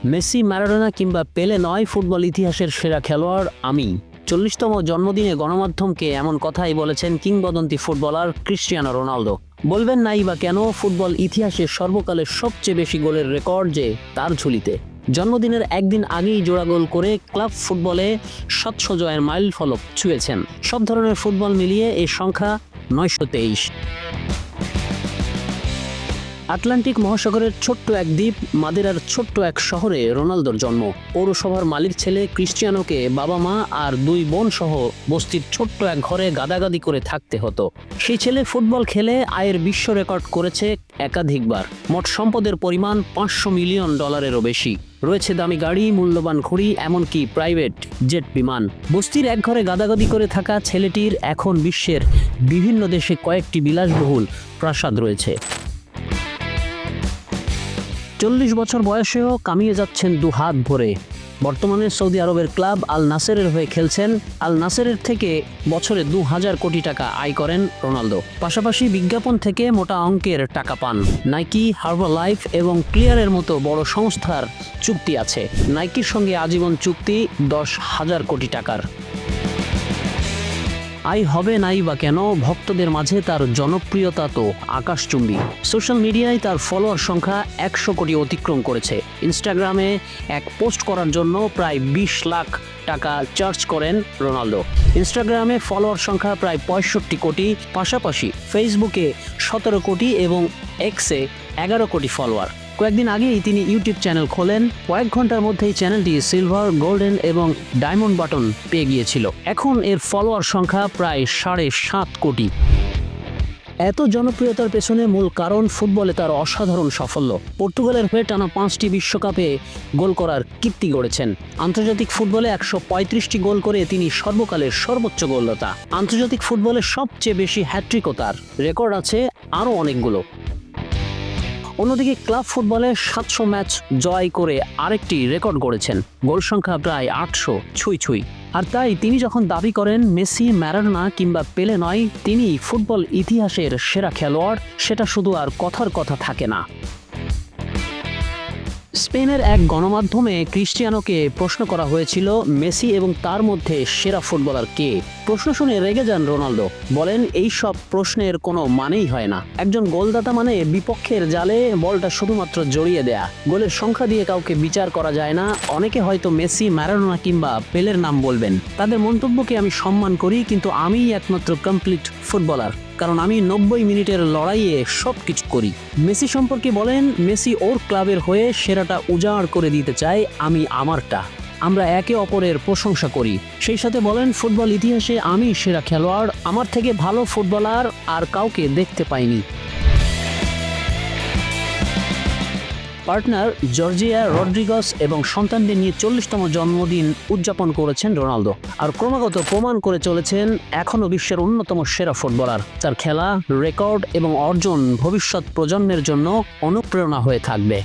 Messi, Maradona কিংবা পেলে নয়, ফুটবল ইতিহাসের সেরা খেলোয়াড় আমি। 40তম জন্মদিনে গণমাধ্যমকে এমন কথাই বলেছেন কিংবদন্তি ফুটবলার ক্রিস্টিয়ানো রোনালদো। বলবেন নাই বা কেন, ফুটবল ইতিহাসে সর্বকালের সবচেয়ে বেশি গোলের রেকর্ড যে তার ঝুলিতে। জন্মদিনের একদিন আগেই জোড়া গোল করে ক্লাব ফুটবলে 700 জয়ের মাইল ফলক ছুঁয়েছেন। সব ধরনের ফুটবল মিলিয়ে এই সংখ্যা 923। আটলান্টিক মহাসাগরের ছোট্ট এক দ্বীপ মাদেরার ছোট্ট এক শহরে রোনালদোর জন্ম। পৌরসভার মালির ছেলে ক্রিস্টিয়ানোকে বাবা মা আর 2 বোন সহ বস্তির ছোট্ট এক ঘরে গাদাগাদি করে থাকতে হতো। সেই ছেলে ফুটবল খেলে আয়ের বিশ্ব রেকর্ড করেছে একাধিকবার। মোট সম্পদের পরিমাণ $500 মিলিয়ন বেশি। রয়েছে দামি গাড়ি, মূল্যবান ঘড়ি, এমনকি প্রাইভেট জেট বিমান। বস্তির এক ঘরে গাদাগাদি করে থাকা ছেলেটির এখন বিশ্বের বিভিন্ন দেশে কয়েকটি বিলাসবহুল প্রাসাদ রয়েছে। 40 বছর বয়সেও কামিয়ে যাচ্ছেন 2 হাত ভরে। বর্তমানে সৌদি আরবের ক্লাব আল নাসেরের হয়ে খেলছেন। আল নাসেরের থেকে বছরে 2000 কোটি টাকা আয় করেন রোনালদো। পাশাপাশি বিজ্ঞাপন থেকে মোটা অঙ্কের টাকা পান। নাইকি, হার্বালাইফ এবং ক্লিয়ারের মতো বড় সংস্থার চুক্তি আছে। নাইকির সঙ্গে আজীবন চুক্তি 10,000 কোটি টাকার। আয় হবে নাই বা কেন, ভক্তদের মাঝে তার জনপ্রিয়তা তো আকাশচুম্বী। সোশ্যাল মিডিয়ায় তার ফলোয়ার সংখ্যা 100 কোটি অতিক্রম করেছে। ইনস্টাগ্রামে এক পোস্ট করার জন্য প্রায় 20 লাখ টাকা চার্জ করেন রোনালদো। ইনস্টাগ্রামে ফলোয়ার সংখ্যা প্রায় 65 কোটি, পাশাপাশি ফেসবুকে 17 কোটি এবং এক্সে 11 কোটি ফলোয়ার। কয়েকদিন আগেই তিনি ইউটিউব চ্যানেল খোলেন। কয়েক ঘন্টার মধ্যেই চ্যানেলটি সিলভার, গোল্ডেন এবং ডায়মন্ড বাটন পেয়ে গিয়েছিল। এখন এর ফলোয়ার সংখ্যা প্রায় 7.5 কোটি। এত জনপ্রিয়তার পেছনে মূল কারণ ফুটবলে তার অসাধারণ সাফল্য। পর্তুগালের হয়ে টানা 5টি বিশ্বকাপে গোল করার কীর্তি গড়েছেন। আন্তর্জাতিক ফুটবলে 135টি গোল করে তিনি সর্বকালের সর্বোচ্চ গোলদাতা। আন্তর্জাতিক ফুটবলে সবচেয়ে বেশি হ্যাট্রিকও তার। রেকর্ড আছে আরও অনেকগুলো। অন্যদিকে ক্লাব ফুটবলে 700 ম্যাচ জয় করে আরেকটি রেকর্ড গড়েছেন। গোল সংখ্যা প্রায় 800 ছুঁই। আর তাই তিনি যখন দাবি করেন মেসি, ম্যারাডোনা কিংবা পেলে নয়, তিনি ফুটবল ইতিহাসের সেরা খেলোয়াড়, সেটা শুধু আর কথার কথা থাকে না। স্পেনের এক গণমাধ্যমে ক্রিস্টিয়ানোকে প্রশ্ন করা হয়েছিল মেসি এবং তার মধ্যে সেরা ফুটবলার কে। প্রশ্ন শুনে রেগে যান রোনালদো। বলেন, এই সব প্রশ্নের কোনো মানেই হয় না। একজন গোলদাতা মানে বিপক্ষের জালে বলটা শুধুমাত্র জড়িয়ে দেয়া। গোলের সংখ্যা দিয়ে কাউকে বিচার করা যায় না। অনেকে হয়তো মেসি, ম্যারাডোনা কিংবা পেলের নাম বলবেন। তাদের মন্তব্যকে আমি সম্মান করি, কিন্তু আমিই একমাত্র কমপ্লিট ফুটবলার, কারণ আমি 90 মিনিটের লড়াইয়ে সব কিছু করি। মেসি সম্পর্কে বলেন, মেসি ওর ক্লাবের হয়ে সেরাটা উজাড় করে দিতে চায়, আমি আমারটা। আমরা একে অপরের প্রশংসা করি। সেই সাথে বলেন, ফুটবল ইতিহাসে আমি সেরা খেলোয়াড়, আমার থেকে ভালো ফুটবলার আর কাউকে দেখতে পাইনি। পার্টনার জর্জিয়া রড্রিগস এবং সন্তানদের নিয়ে 40তম জন্মদিন উদযাপন করেছেন রোনালদো। আর ক্রমাগত প্রমাণ করে চলেছেন এখনও বিশ্বের অন্যতম সেরা ফুটবলার। তার খেলা, রেকর্ড এবং অর্জন ভবিষ্যৎ প্রজন্মের জন্য অনুপ্রেরণা হয়ে থাকবে।